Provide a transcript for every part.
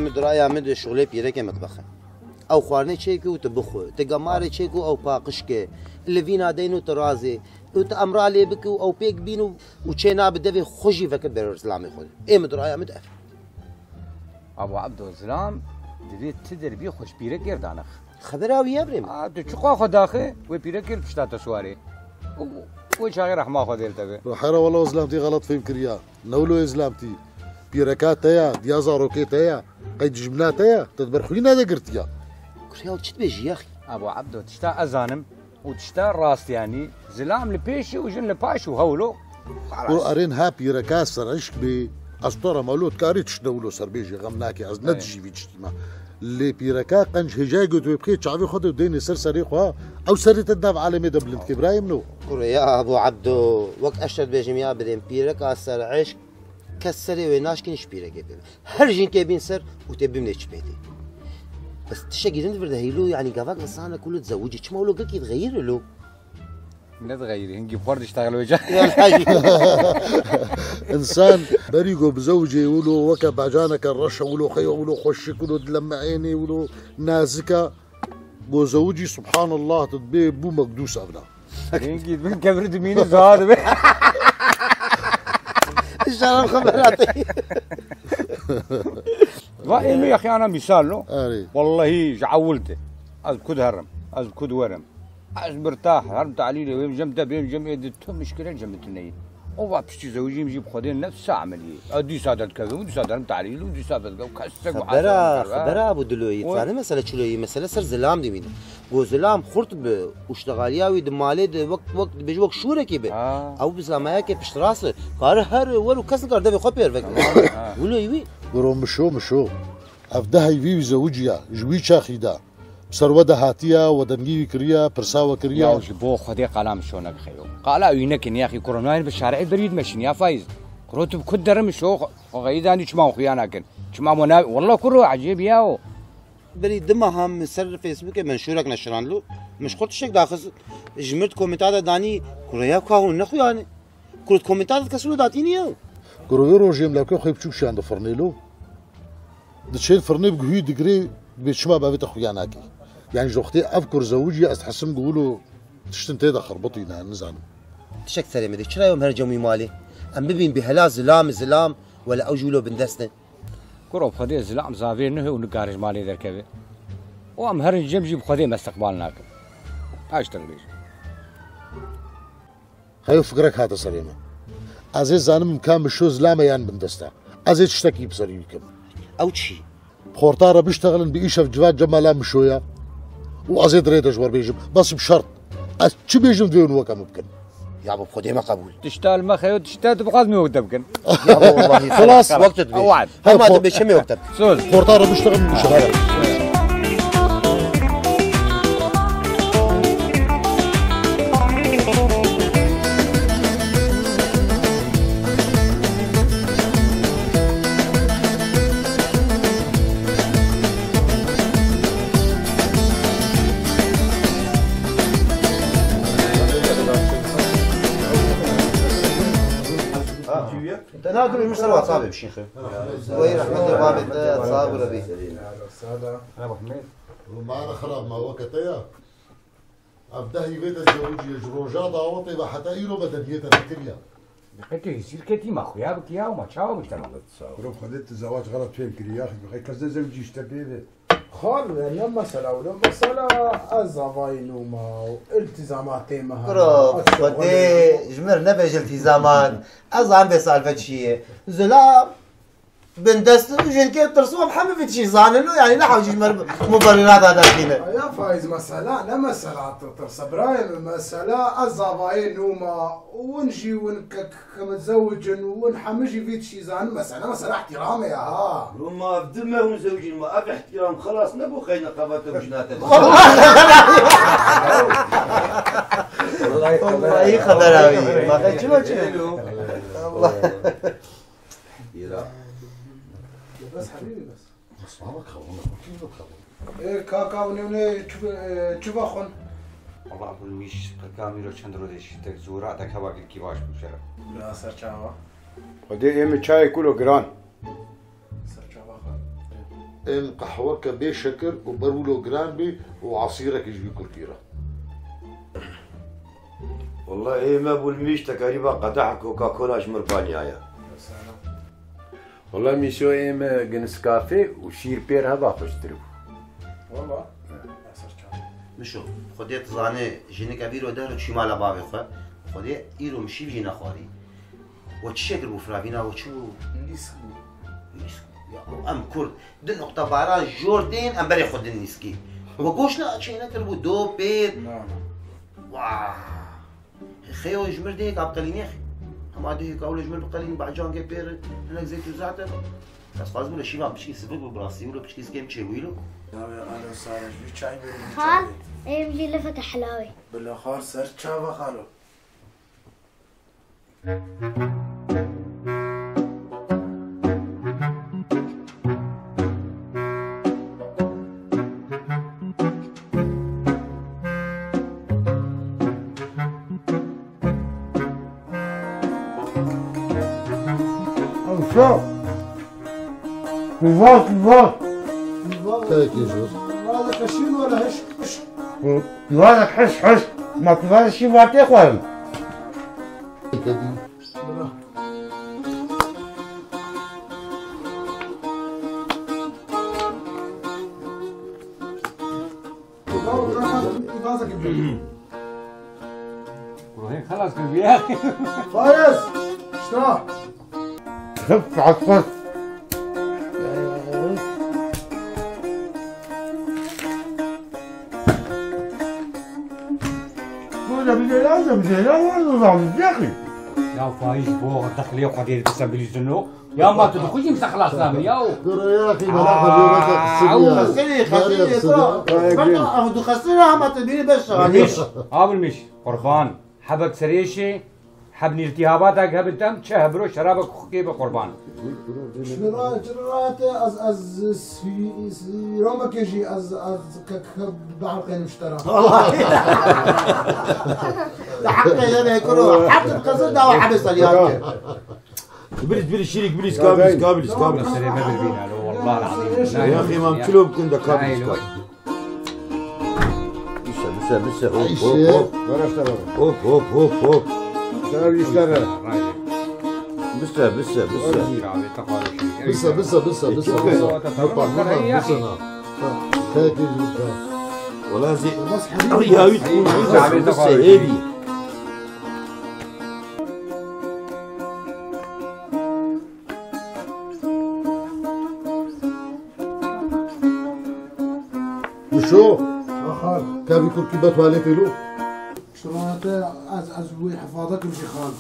مدرايا مد شغلي بيرك مطبخه او خوارني تشيكو وتبخو تقماري تشيكو او باقشكه اللي فينا دينو ترازي وتامر عليه بكو او بيك بينو وتشينا بدفي خجي فكر بالاسلام يخل ايه مدرايا مد ابو عبد السلام دبيت تدربي خوش بيرك يردانخ خبراوي يا بريم تشقا خداخي وبيرك بشتا سواري وش غير رحمه خذيل تبي وحرا والله اسلامتي غلط فهم كريا نولو اسلامتي بيركات تايا ديازا روكي تايا قيد جبنات تايا تدبر خوينا هذا قرتيا كريا وتشت بيجي يا اخي ابو عبدو تشتا ازانم وتشتا راس يعني زلام لبيشي وجن لباشي وهولو وارين ها بيركات سرعشك بي اسطوره مولود كاري تشدولو سربيجي غمناكي از ندجي في اجتماع اللي بيركا قنج هجاي قد ويبكي شعبي خذوا ديني سر سريقها او سرت الداب عالمي دبلنت كبرايم نو كريا ابو عبدو وقت اشتد بيجي يا بريم بيركا سرعشك كسري ويناشكنش بيركا هرجين كيبين سر وتبين ليش بيتي بس تشجعين برده هيلو يعني قفاك انسان كله تزوجي كم اقول لك يتغير له نتغير نجيب فرد يشتغل وجه انسان بريقو بزوجي يقولوا وكب عجانك الرشه ولو خي ولو خشك ولو دلم عيني ولو نازكه بو زوجي سبحان الله تطبيه بو مقدوس ابنا نجيب من كبرت مين هذا ان شاء الله خبراتي وإنه يا أخي أنا مثال له والله جعولته أذكد هرم أذكد ورم برتاح هرم تعليلي ويم جمته بيم جمعيته مشكلة جمعتني هو بشتي زوجي مجيب خدين نفس عملية أدي سادة كذا ودي سادة هرم تعليل ودي سادة كسر خبرة أبو دلوي فعلا مسألة شلوي مسألة سر زلام دي مين وزلام خرط واشتغاليا ويدمالي وقت بيجي وقت شورة كيبه أو بزلامها كيف اشتراسه كار هر ولو كسر كار ده بخبير فك ولو يبي ورو مشو أفده يبي زوجيا جوي شاخيدا سرودة هاتيا ودنجي كريا برساوة كريا يا جبو خدي قلم شونك خيو قال وينك يا أخي كورونا بالشارع بريد مشين يا فايز كروت بكدر مشو غيداني شما خيانا كن شما منا والله كرو عجيب ياو بريد دمها هم سر فيسبوك منشورك نشران له مش قلت شك داخل جمرت كومنتات داني كوريا كاهون نخو يعني كروت كومنتات كسلو داتيني ياو كورو روجيم لو خيب تشوف شي عند فرنيلو دشيل فرني بقهوي دقري بشما بابيت اخوياناكي يعني جوختي افكر زوجي استحسن قولوا تشتنتي دا خربطي نزعم تشك سلامة ديك شرا يوم هرجومي مالي ام ببين بهلا زلام ولا اوجولو بندسن كرو بخدي زلام زافير نهي ونقارج مالي ذركبه وام هرج جمجي بخدي مستقبالناك ايش تغريش هاي فكرك هذا سليمة عزيز زانم كان بشو زلامة يعني بندستا عزيز تشتكي بسريكم او تشي بخورتارة بيشتغلن بإيشة في جواد جمالا مشويا وعزيز ريد اجبر بيجم بس بشرط شو بيجم ديون وكم ممكن يا ابو بخدي ما قبول تشتغل ما خيو تشتغل تبغى مي وقت بكن يا ابو والله خلاص وقت تبي اوعد ما تبي شمي وقت سوز بخورتارة بيشتغل بشغالة تنادل المسر وصابي بشيخه وين رحمة بابت صاب ربي انا ابو حميد ومعنا خراب ما وقتها ابدا يبيت الزوجي جروجا ضاوطي حتى يلو بدنيته الكريا لقيته يصير كتي ما خويا بك يا وما تشاو مش تمام روح خدت الزواج غلط فين كري يا اخي بغي كذا زوجي اشتبيه خال لا مسألة ولا مسألة الزواين وما التزامات ما كروب ودي جمر نبج التزامان أزعم بسالفة شيء زلام بندست وجن كيف ترسوم حمي في شيء زاننو يعني نحو جمر مبررات هذا فينا يا فايز مسألة لا مسألة ترسبرايم مسألة الزواين وما ونجي كمتزوج ونحمجي في شيء زان مسألة احترام يا ها وما بدمه ونزوجين ما أبي احترام خلاص نبو خينا قبته وجناته والله خبراوي ما خيت شنو والله بس حبيبي بس ما خلونا كيف خلونا ايه كاكا ونوني تشوف اخون والله أقول مش كاميرا چندرودش تك زورا تك هوا کی باش بشره لا سرچاوا خدي ام چای کلو گران سرچاوا ان قهوك بشكر وبرولو جرانبي وعصيرك يجي كركيره. والله ايه ما ابو الميش تقريبا قدح كوكاكولا شمربانيايا. والله ميشو ايم جنس كافي وشير بير هذا فشترو. والله مشو خدي تزاني جيني كبير ودارك شمال بابي خدي ايرو مشي بجينا خاري وتشكر وفرافينا وشو نسكو يا ام كرد دن نقطة بارا جوردين ام بري خد النسكي وقوشنا شينا تربو دو بيت واه خيو جمر ديك عبقلين يا اخي اما ديك اول جمر بقلين بعد جان بير هناك زيت وزعتر بس خلاص ولا شي ما بشكي سبب براسي ولا بشكي سكيم تشويلو انا صار في شاي خال يملي لفت حلاوي بالاخر سر شافا خالو شو بالضبط هيك يجوز. هذا كشين ولا هش بالضبط حش ما تفضلش شي وقت يا خلاص كان يا اخي فارس اشتاح خف عطفت يا فايز فوق الدخلية وقدير تسبلي الزنوق يا ما تدخلي مسخلاص سامي ياو ترى يا اخي بلا خسري خسرها ما تدري بس مش قربان حبك سريشي حبني التهاباتك هبتم تشهبرو شرابك خكيبه قربان شنو رايك از رومك يجي از بعرقين مشترى حقا يا كرو حتى القصر وحبس اليوم بليز شريك بليز كابلز سري ما بالبينا والله العظيم يا اخي ما مكلوب كندا كابلز بس هوب والله زي رياوي تكون بس هيبي مشو كان يكون كيبا تواليتي له شرونك از وي حفاظك مشي خال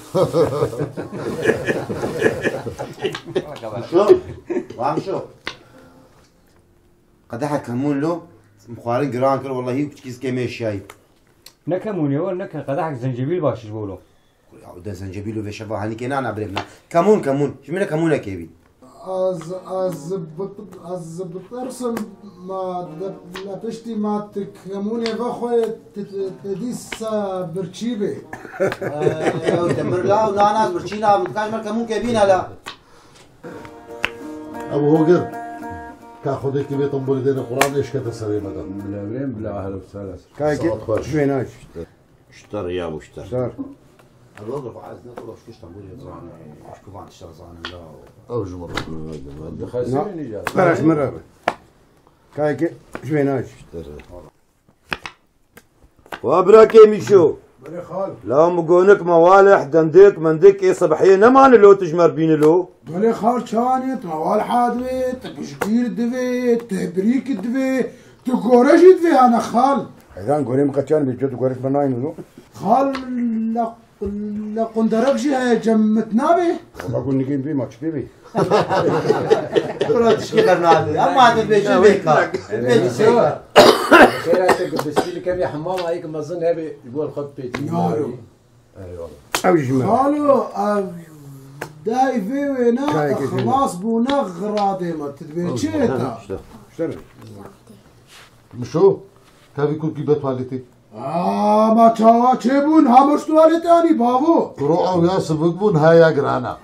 شو وعم شو قدحة كمون له مخارين جران كل والله هي كيس كيمي الشاي نكمون يا نك قدحك زنجبيل باش تقولوا ده زنجبيل وفيشفا هني كنا انا بريمنا كمون شو منا كمونه كيبي از بترسم ما لبشتي ما تكموني بخوي تديس برشيبي تمر لا ونانا برشينا متكاش مر كمون كيبينا لا ابو هوجر كاخذ كيبي طنبول دين القران ايش كتسري مدام بلا اهلا وسهلا كايك شويناش اشتر يا ابو اشتر الوظف عايز نقول شكيش طنبول يزرعنا شكو بعد اشتر زعنا لا او جمر بلاش مرة كايك شويناش وابراك ميشو بري خال لا مقونك موالح دنديك منديك ايه صباحيه نمان لو تجمر بين له بري خال شانت موال حادويت تبشكير دويت تبريك دويت تكورش دويت انا خال اذا نقول مقتشان بيجو تقول بناين خال لا قندركشي هي جمتنا به والله اقول نجيب بيه ما تشبيه تروح تشكي برنامج اما هذا بيجي بيك بس لي كان حمام هيك ما اظن هبي يقول خد بيتي يارو ايوه او جمال قالوا داي في وينا خلاص بونا غرادي ما تدبي شيتا مشو كان يكون كيبا تواليتي ما تشاوا تشبون همش تواليتي اني بابو كروعو يا سبقبون هاي قرانا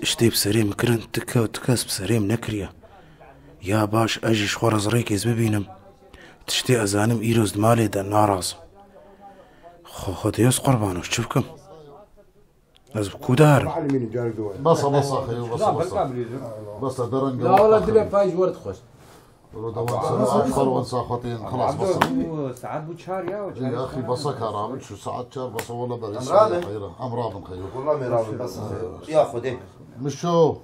اشتي بسريم كرن تكاس بسريم نكريا يا باش اجيش خورز ريكيز ببينم تشتي ازانم ايروز دمالي دا ناراز خود يوس قربانو شوفكم لازم كودار بصا اخي بصا درنج لا والله دلي فايج ورد خوش اخر ونسى خطين خلاص بصا ساعات بوشار يا اخي بصا كرامل شو ساعات شهر بصا والله بريس امراض خير والله مرابط بس ياخذ مشو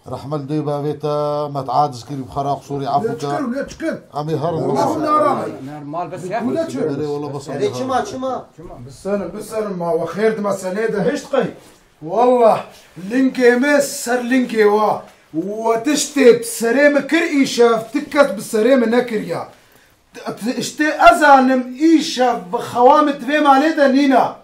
رحمل ديبا بيتا ما تعادز كيلو بخراق سوري عفوك لا تشكل عمي هرم نورمال بس يا اخي والله بصا هذيك شما بالسنة ما هو خير ما سنة ده هشتقي والله لينكي مس سر لينكي وتشتي بسريم كر إيشا تكت بسريم نكريا اشتي أزانم إيشا بخوام تبيم عليه نينا